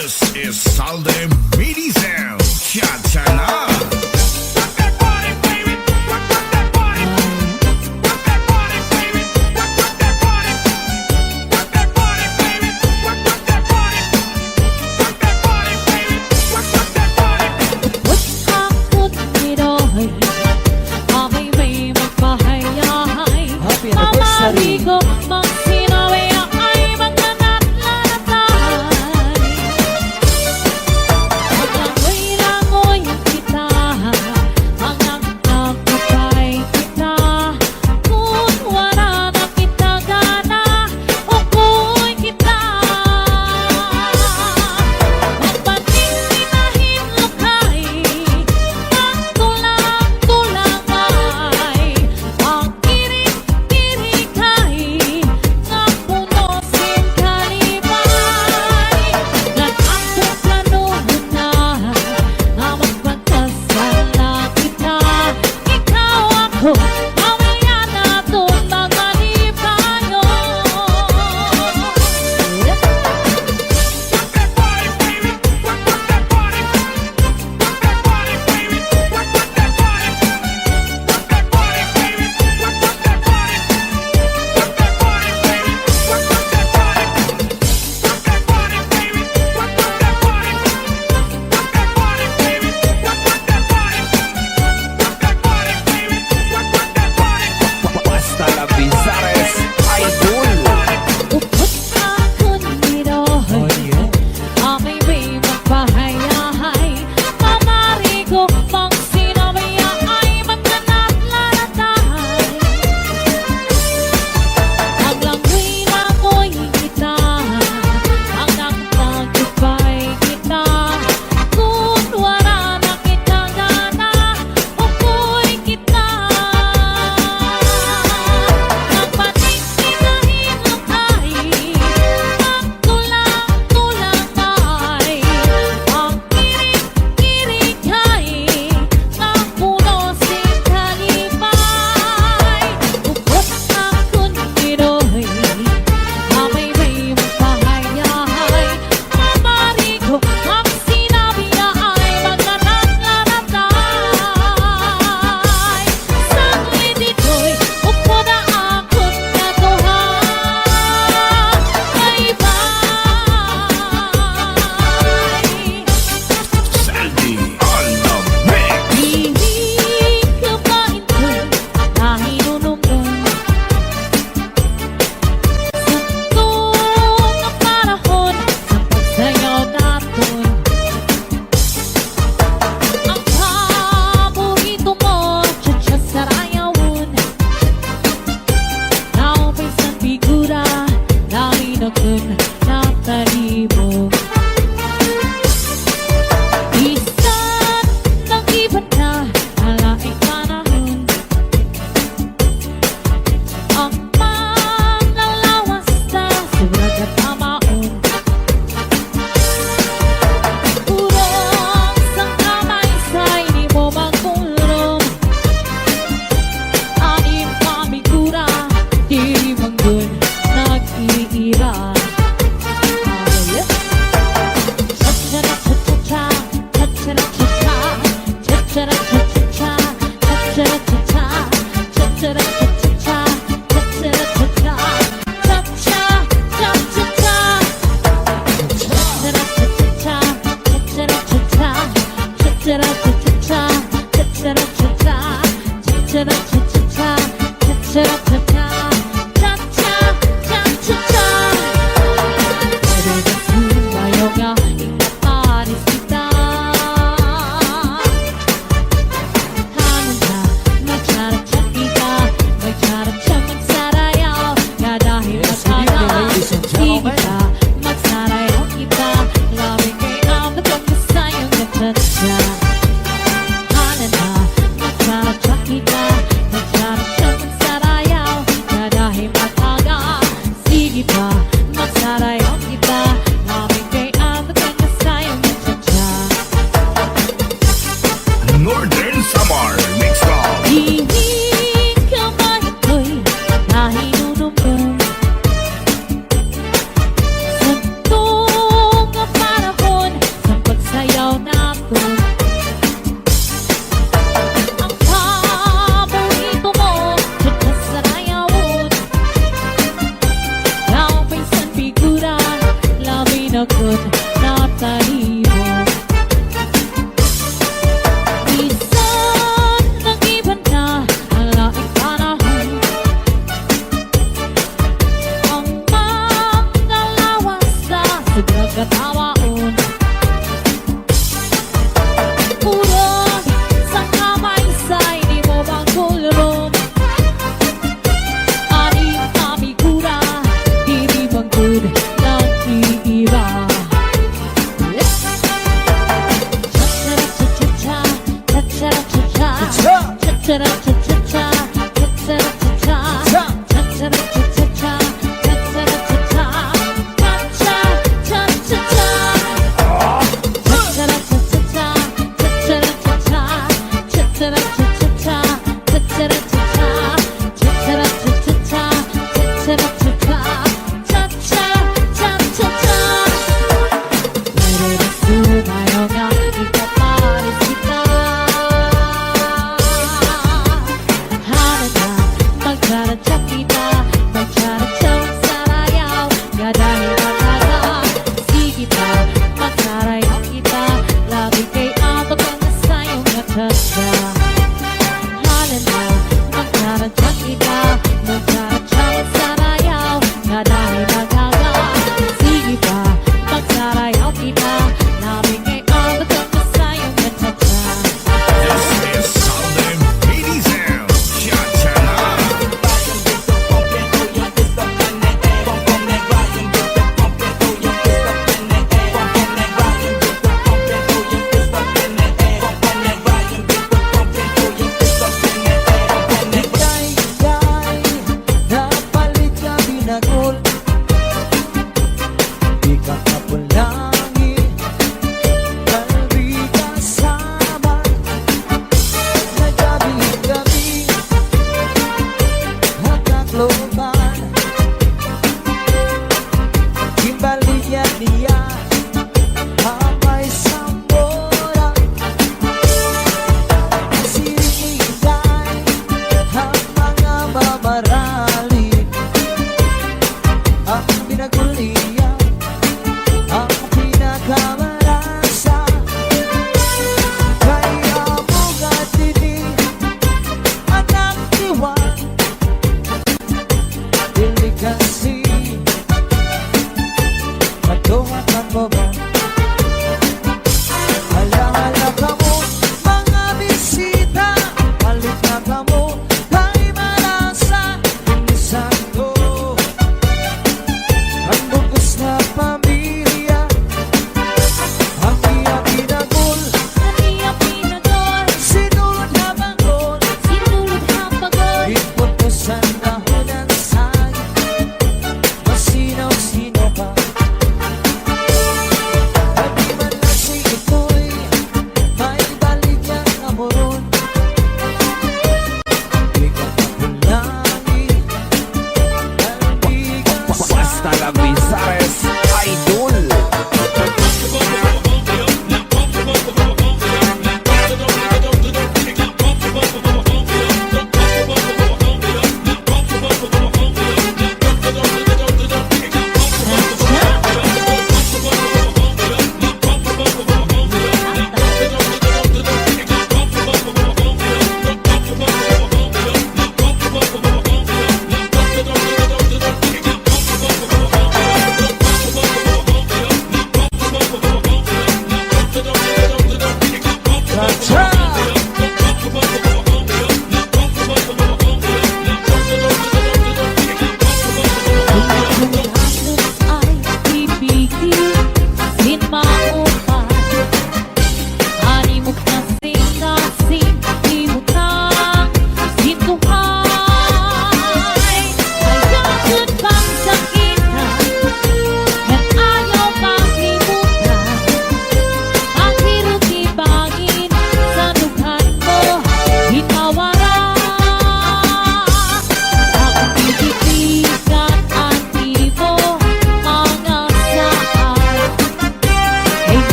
This is Salde Medizel. Cha-cha na. pinagod na tayo. Minsan nag-iba na ang laing panahon, ang mga lawas sa sobrang katawaan. Urong sa kamay sa'y di mo bang kulong, aning kamigura, di bang good ng iiba. This is Sunday Media Sound. Cha-cha-la. Napalit ka binagol, di ka kapulangi, kalbi kasama, nagabi-gabi, hagkakloban, kimbaliyan niya, hamay sambora, siringay, ang mga mamarali, ang pinagulian, ang pinakamarasa, kaya mo gatini, anak diwan, delikasi, matungatan mo ba? Hala-hala ka mo, mga bisita, balik na ka mo, kay malasa, pinsan ko. Ang bugos na pamilya, ang iya pinagul, sinulod na banggol, ipot ko sa nahunan sa'yo, masinaw-sino ka.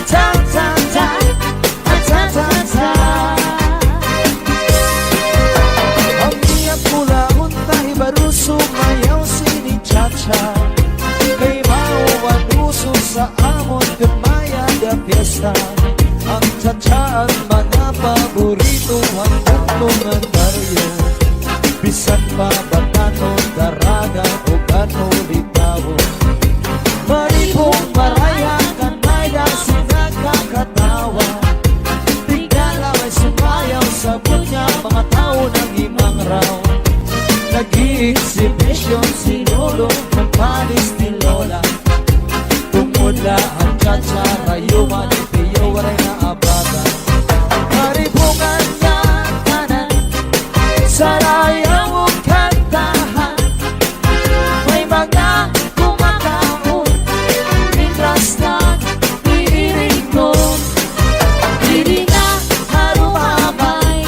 At-ta-ta-ta, at-ta-ta-ta. Ang iyak mula untay baru sumayaw sini cha-cha. Kay mauwan uso sa amon kumaya da fiesta. Ang cha-cha ang mga paborito hanggang tumandaryo. Bisan pa batano, daraga o gano litawo. Maripong maraya kanay da sinagkakatawa. Tigala may sumayaw sa bunya mga tao ng imang raw. Nag-i-exhibition si Lolo ng panis ni Lola. Tumula ang cha-cha, rayuman, itiyo, waray na abada. Maripungan niya kanan, sarayaw ang kantahan. May mga kumakaon, Mintras nag-iirig ko, hindi na harumamay.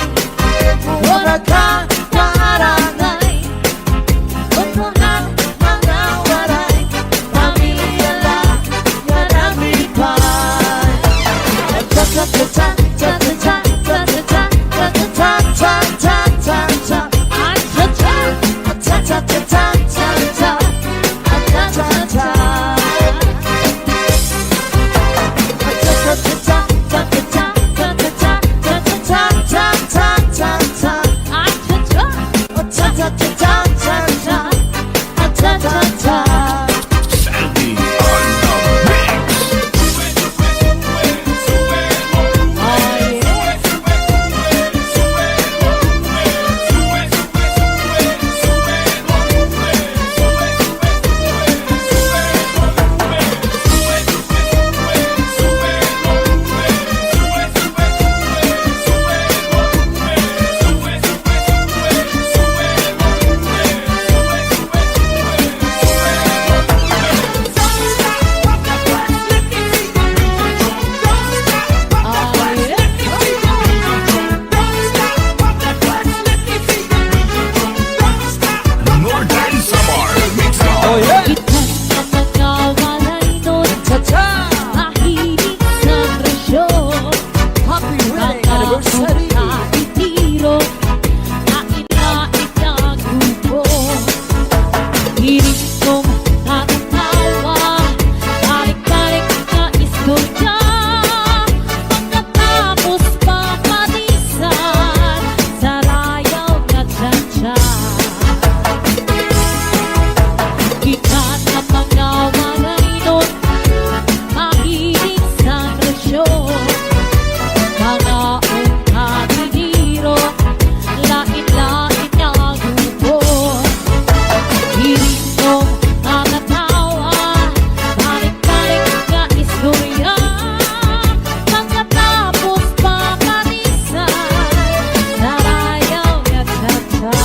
wala ka Kaarangay, unahan mga waray, pamilya lang yan ang lipay. cha-cha-cha-cha, cha-cha-cha, cha-cha-cha, cha-cha-cha, cha-cha-cha-cha. Ay, cha-cha, Cha-cha-cha-cha, cha-cha, cha-cha-cha. Cha-cha-cha-cha, cha-cha-cha, cha-cha-cha, cha-cha-cha, cha-cha-cha. ay, cha-cha, Cha-cha-cha-cha, cha-cha, cha-cha-cha. Sandy on the mix. ay, Northern Samar mix Oh on. yeah! itan ang mga walay nun, Cha-cha! mahilig sa presyon. Happy wedding anniversary! Itiro na ilaig na grupo. Hiling kong nakatawa, balik-balik na istorya. Pagkatapos pamalisan, sarayaw na cha-cha. Kita na mga walay nun, mahilig sa presyon. Mga ungkatiniro, lain-lain na grupo. Hiling kong nakatawa, balik-balik na istorya. Pagkatapos pamalisan, sarayaw na cha-cha.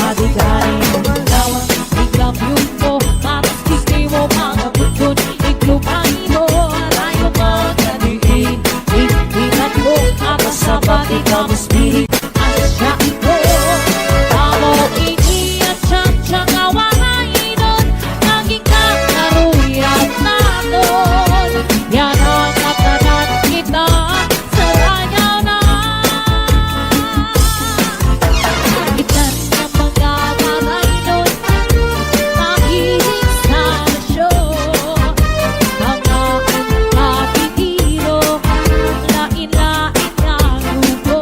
Adigari mo malawa, biglang yun mo, mamaskisi mo mga butun, iglubay mo, alayo mo, naliin, ikinan mo, makasama di ka maspirit, asya ito. Amo ini at cha-cha kawaray nun, naging kakaruyan natin. Yan ang katanan kita, sarayaw na. Itan ang mga walay nun, mahilig sa presyon. Mga ungkatiniro, lain-lain na grupo.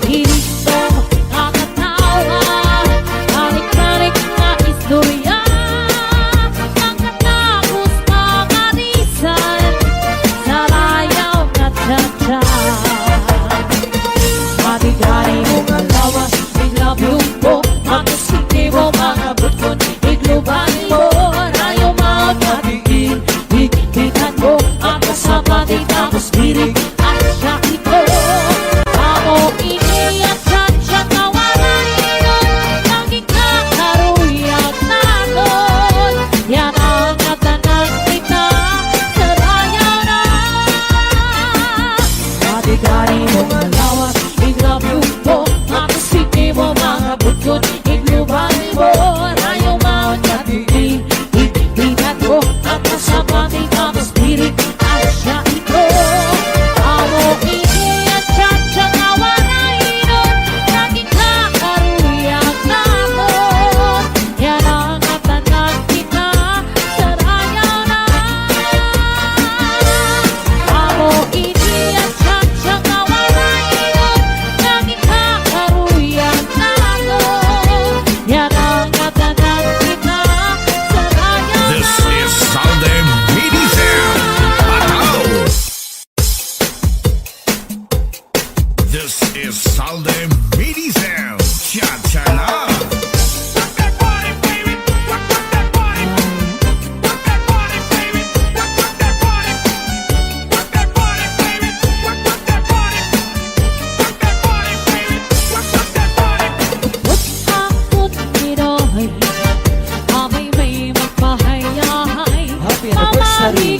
Hiling kong nakatawa, balik-balik na istorya. Pagkatapos pamalisan, sarayaw na cha-cha. Matigari mo malawa, biglang yung po, makasiti mo mga butun, iglubay mo, rayo maot matigil, ikitan mo, ang kasama di tapos pirig, at siya ito. Amo ini at cha-cha kawaray nun, naging kakaruyan natin. Yan ang katanan kita, sarayaw na. Matigari mo malawa, biglang yung po, makasiti mo mga butun, iglubay mo, rayo maot matigil, ikitan mo, ang kasama di tapos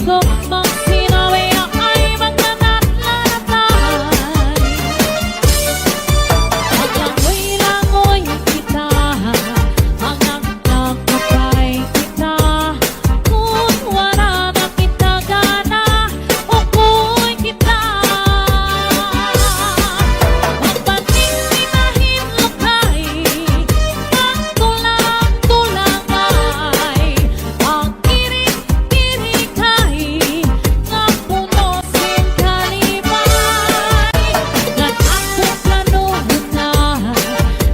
ko mang sinabi ay magkana't-lanatay. Paglangoy-langoy kita, hanggang nagkapay kita. Kung wala na kita gana, ukoy kita. Magpatinginahin lukay, ang tulang-tulang ay, ang kirik-kirikay, nga puno sin kalibay. Ngan akong planuhan na,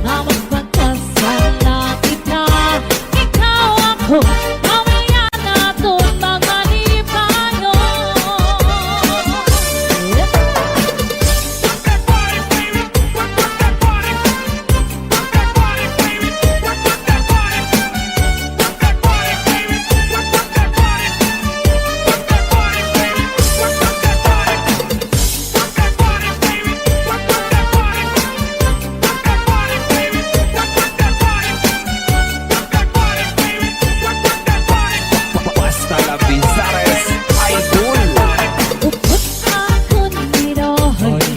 na magpagkasala kita. Ikaw ako, mamaya natin mga libayo. Basta la Bizares Idol. Upot akong nirohoy,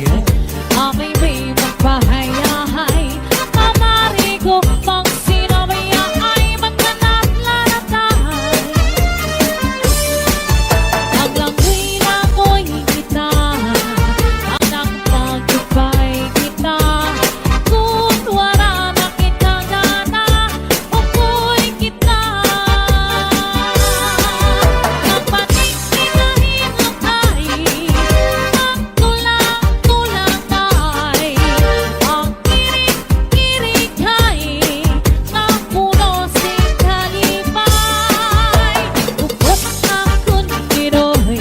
amay may magpahayahay. Mamari ko pang sinabi ay magkana't-lanatay. Ang langoy-langoy kita, ang nagpagupay kita. Kung wala na kita gana, ukoy kita. Magpatinginahin lukay, ang tulang-tulang ay, ang kirik-kirikay, nga puno sin kalibay. Upot akong niroy,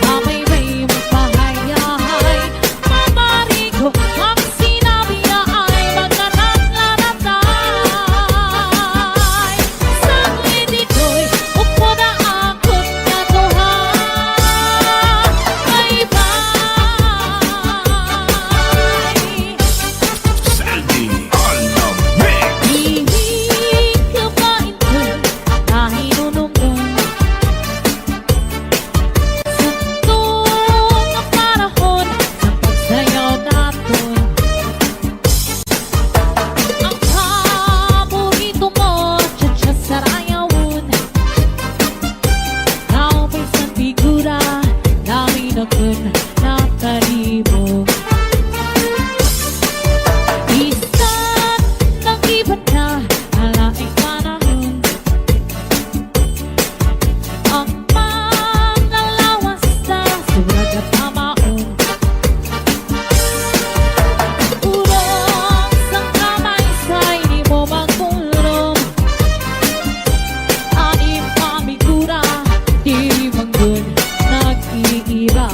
amay may magpahayahay. Mamari ko ang sinabi ay magkana't-lanatay. Saglit ito'y upo na akong natuhan. Bye-bye. Sandy on the mix. Ibig ka ba ito na hinunumdum sa tuwang panahon sa pagsayaw natin? Ang paborito mo, tsa-tsa sarayawon. Naumay sa figura, namin akong natalibog. Isa't nag-iba na alaing panahon. Ang mga lawas na surag at tamaon. Urong sa kamay sa'y di mo magkulong. Anim pamigura, di manggun nag-iiba.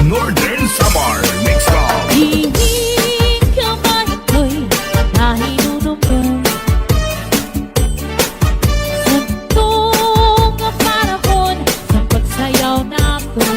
Northern Samar Mix Call. Hihingin ka ba ito'y nahinunumdum sa tunong panahon sa pagsayaw natin.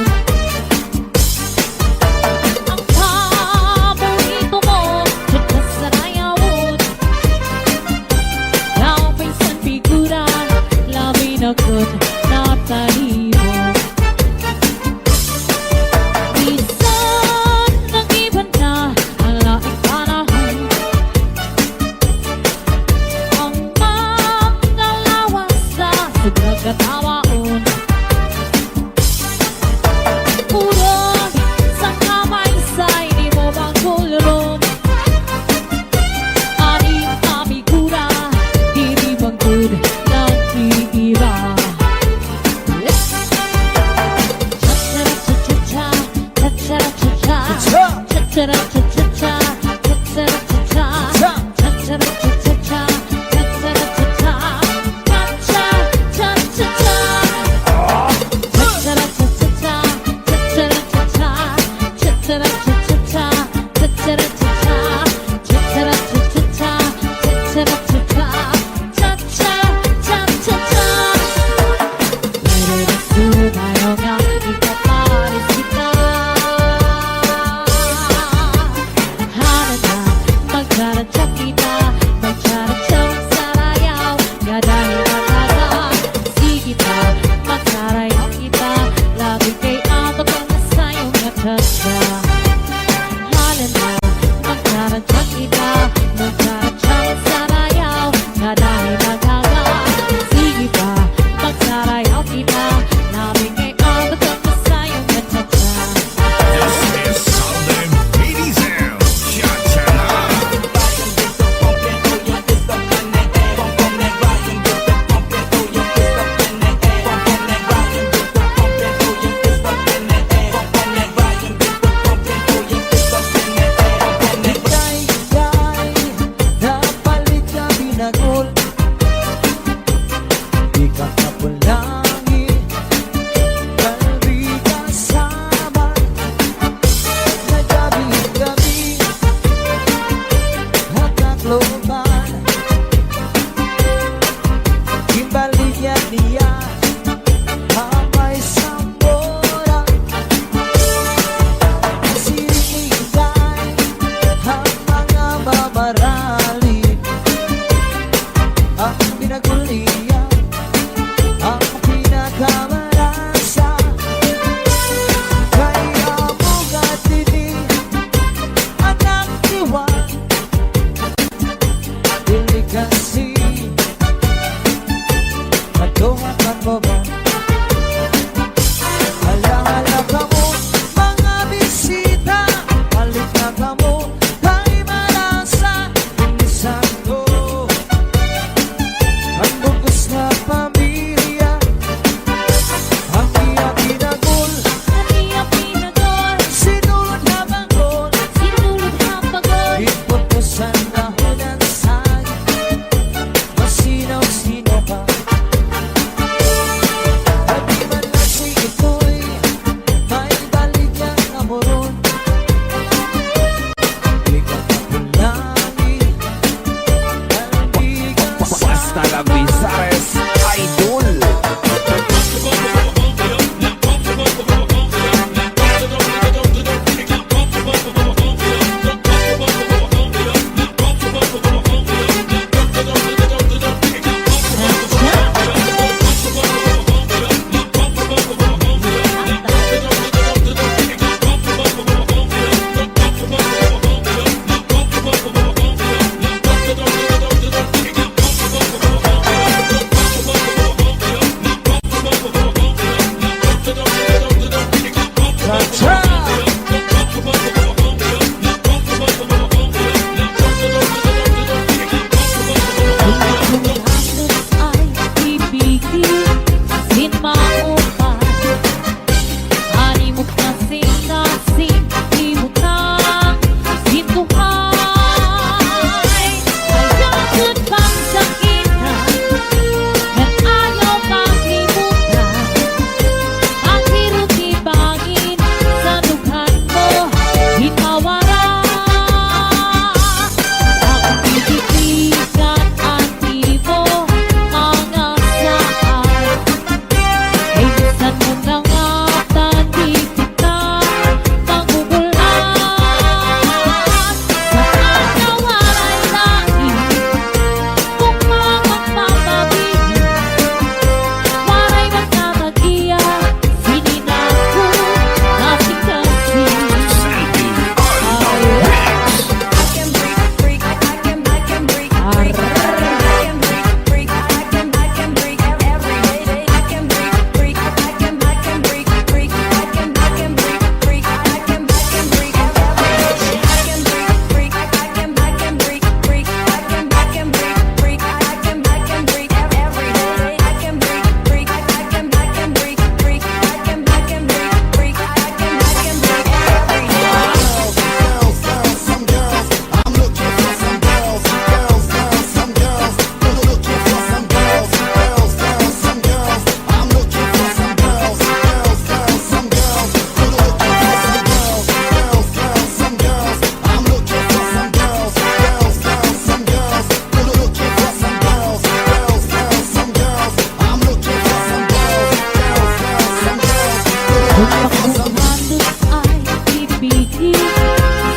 Sa handog ay ibigin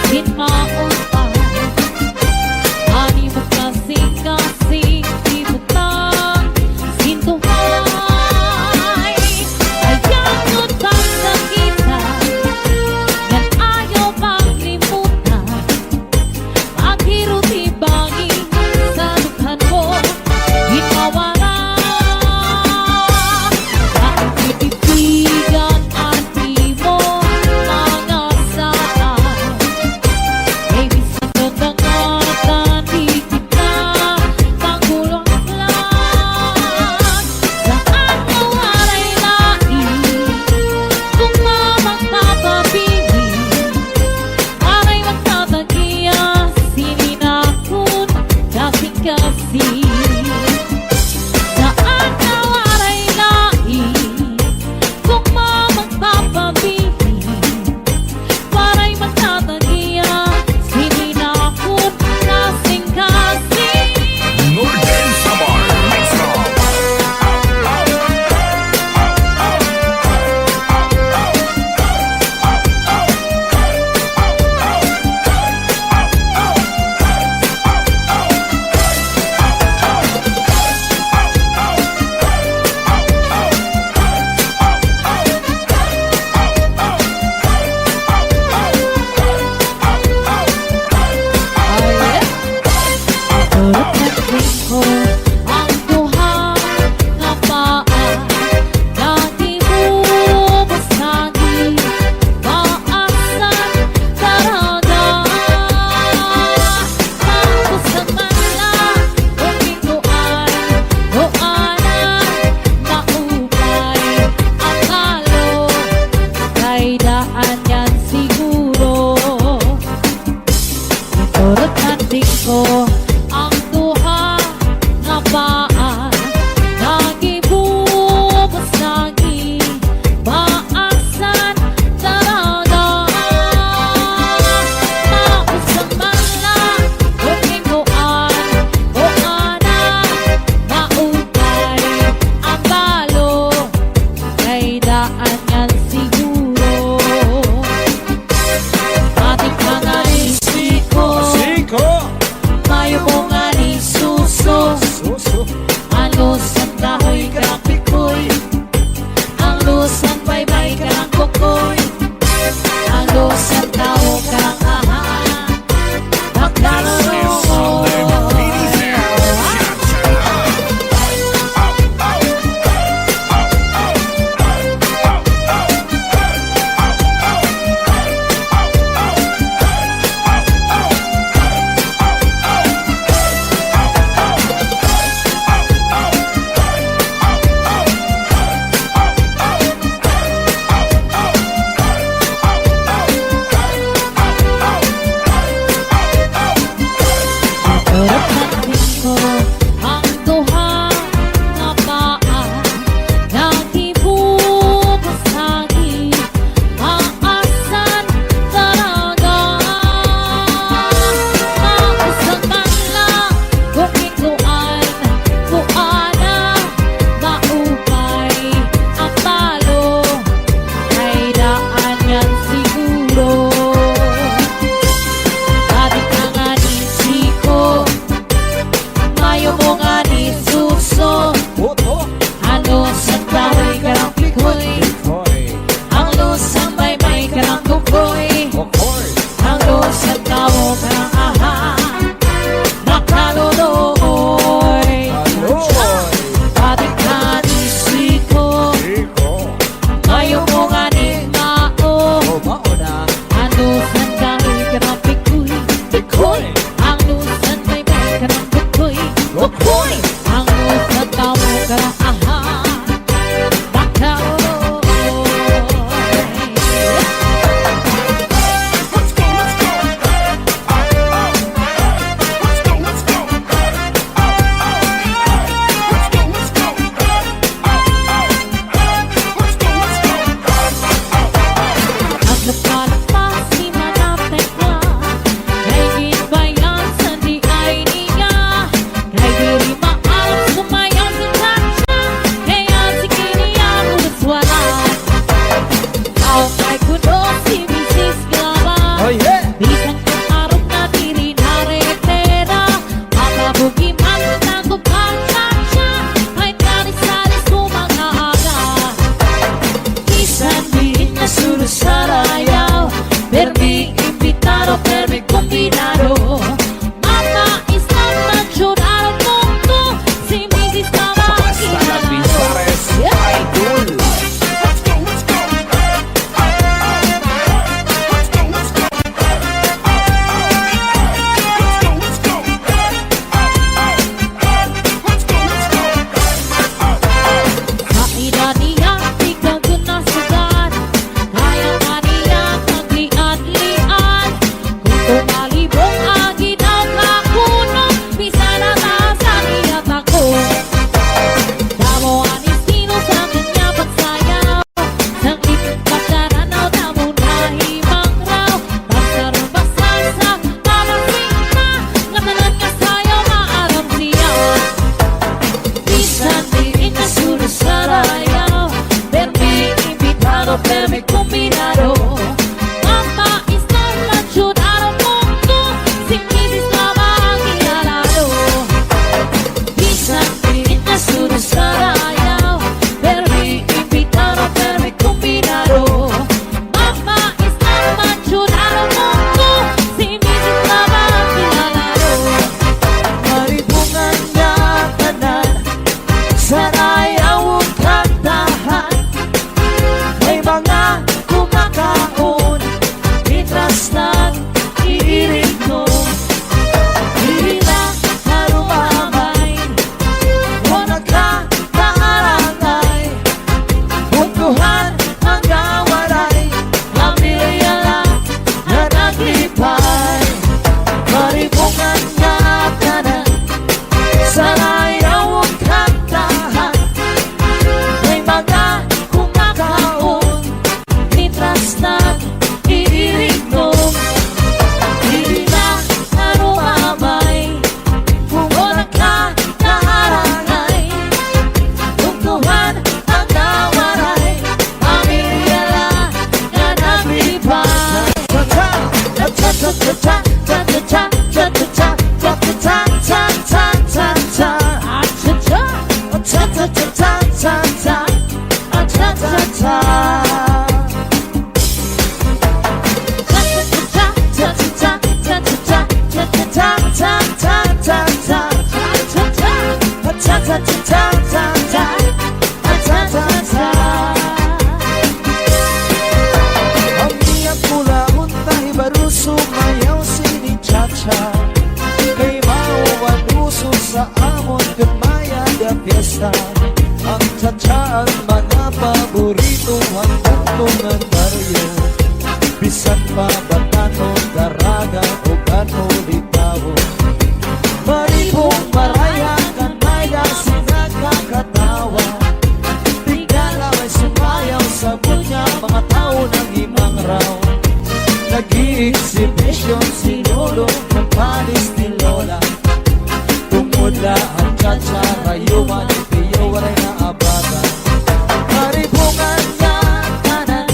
Ginmaon Ani mo kasing-kasing ibutang Sintuhay Ayaw pang nakita Yan ayaw pang limutan Maghirot ibangin sa dukhan mo Ginmawala Ang ibibigan at di mo mga saan Baby, sa kagangatan, di kita pangulong lang Saan mawaray lain Kung mamagpapabili Aray magtatagiya Sininakon kasing-kasing Saan mawaray lain Kung mamagpapabili Aray magtatagiya Sininakon kasing-kasing Northern Samar. Mix Up. Turot natin ko ang duha nga paa Lagi mo basagi Maasan taraga Tapos naman lang Kung ituan Doanan Maupay Ang halo Kay daan yan siguro Turot natin ko ang duha nga paa Lagi bumabasagi Maasan taraga Mausang man lang Kung ituan Doanan Maupay Ang balo Kay daan yan siguro Ating panganisiko Siko Mayo mo nga ni suso Suso Ang lusang kahoy karang pikoy Ang lusang baybay karang kukoy Ang lusang tao karang aha This is Southern Mini Sound. Cha-cha. Turot natin ko ang duha nga paa Lagi bumabasagi Maasan taraga Mausang man lang Kung ituan Buana Maupay Ang palo Kay daan yan siguro Adik na nga ni Siko Mayo mo nga ni Suso Boto Ano sa tahoy karang pikoy Koy Ang lusang baybay karang kukoy Koy Ang lusang tao karang aha Nakaluloy Aloy Adik na ni Siko Siko Mayo mo nga ni Mao Mauna Ano sa tahoy karang pikoy Pikoy Ang lusang baybay karang kukoy Kukoy Ang lusang tao karang aha Nakaluloy Ang iyang pula untay baru sumayaw sini cha-cha Kay mauwan uso sa amon gamaya da fiesta Ang cha-cha ang mga paborito ang tantungan baryo Bisan pa batano, daraga o gano litawo Maribong maraya kanaya sinagkakatawa Tigala may sumayaw sa bunya mga tao ng imang raw Nag-i-exhibition si Lolo ng panis ni Lola Tumula ang cha-cha, rayuman, piyo, waray na abata Maribungan niya kanan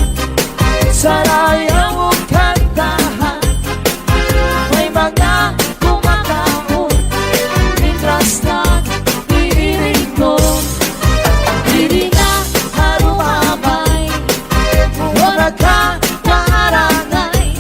sa layang kantahan May mga kumakaon, mitras na iiring ko Hindi na harumabay, wala ka kaarangay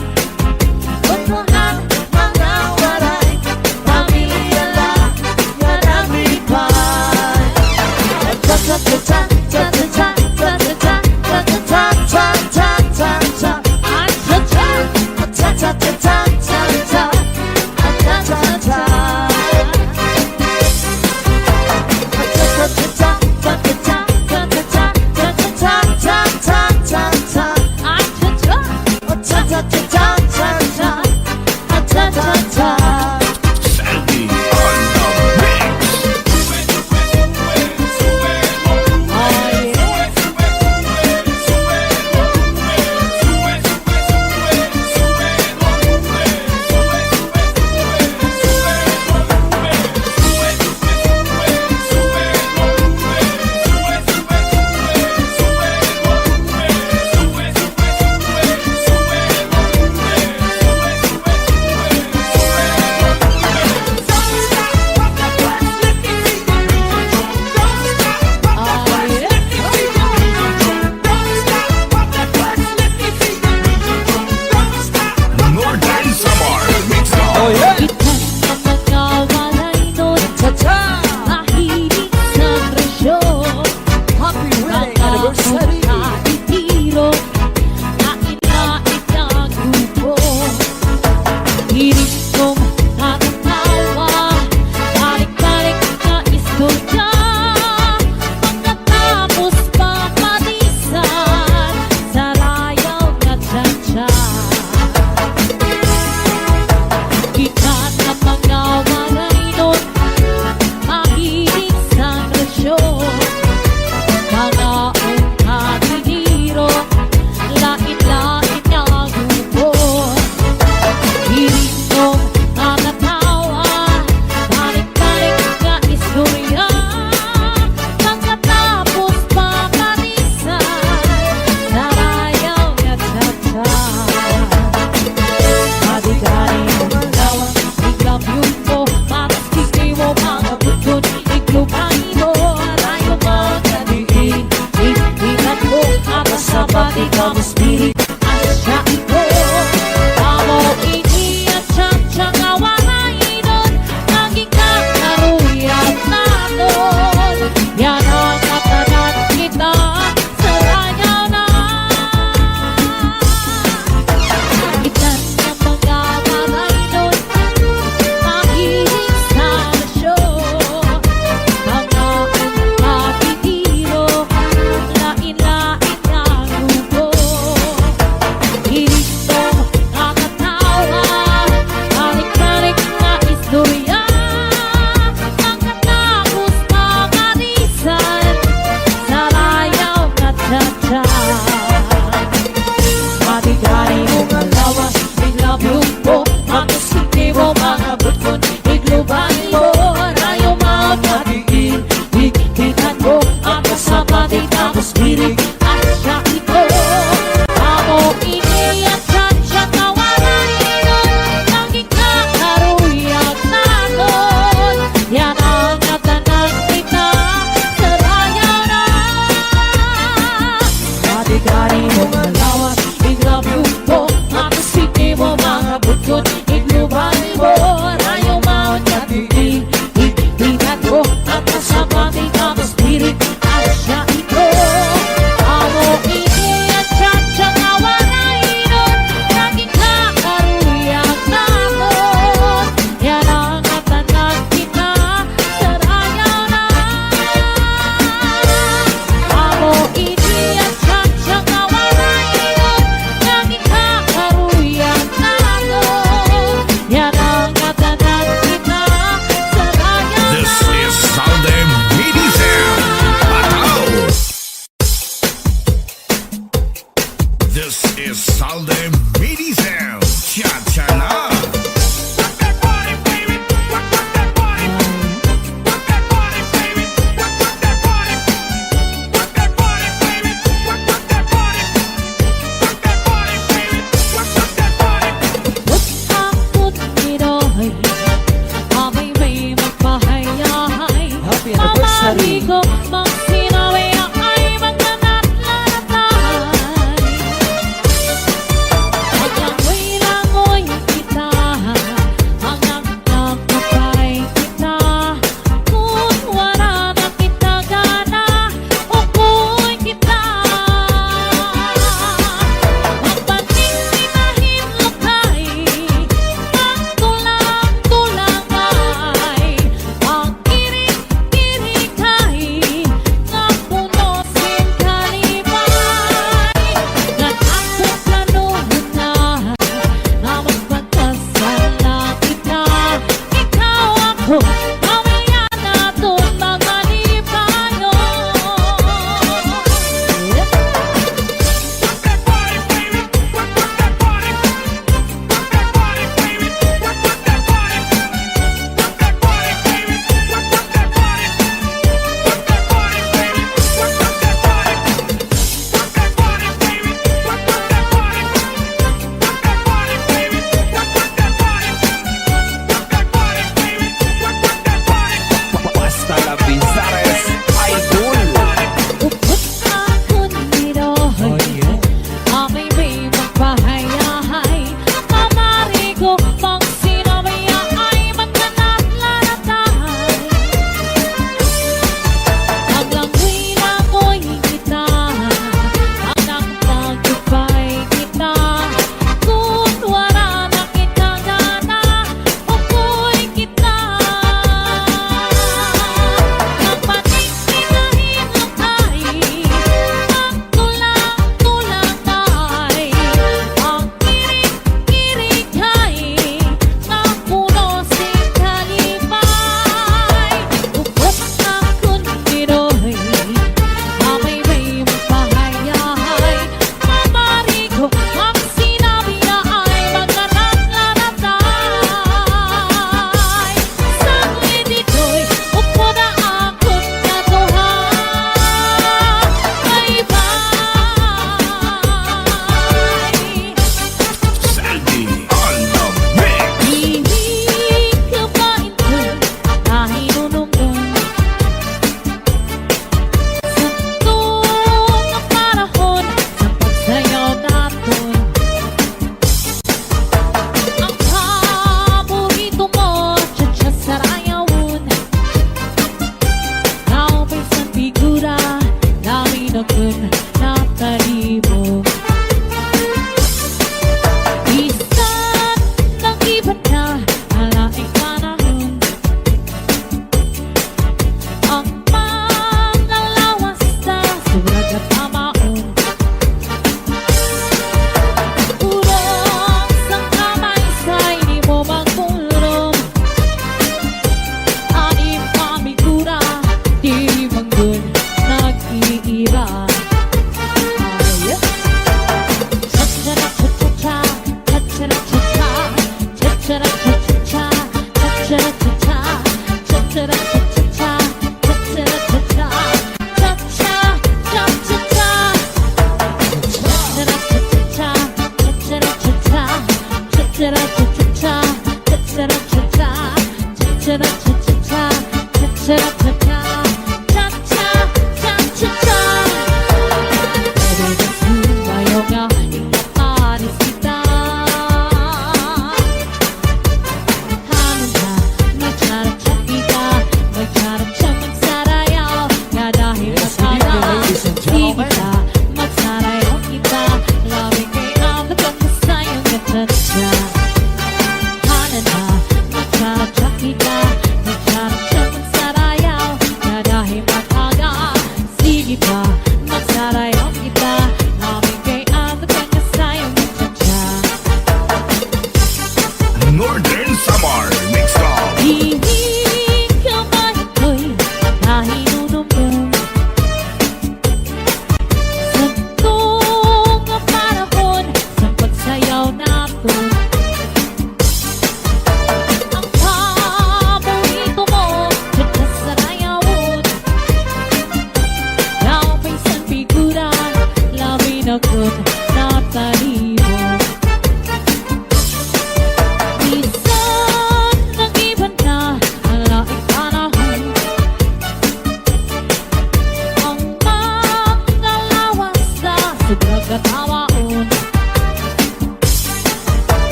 MIDI sound. Shot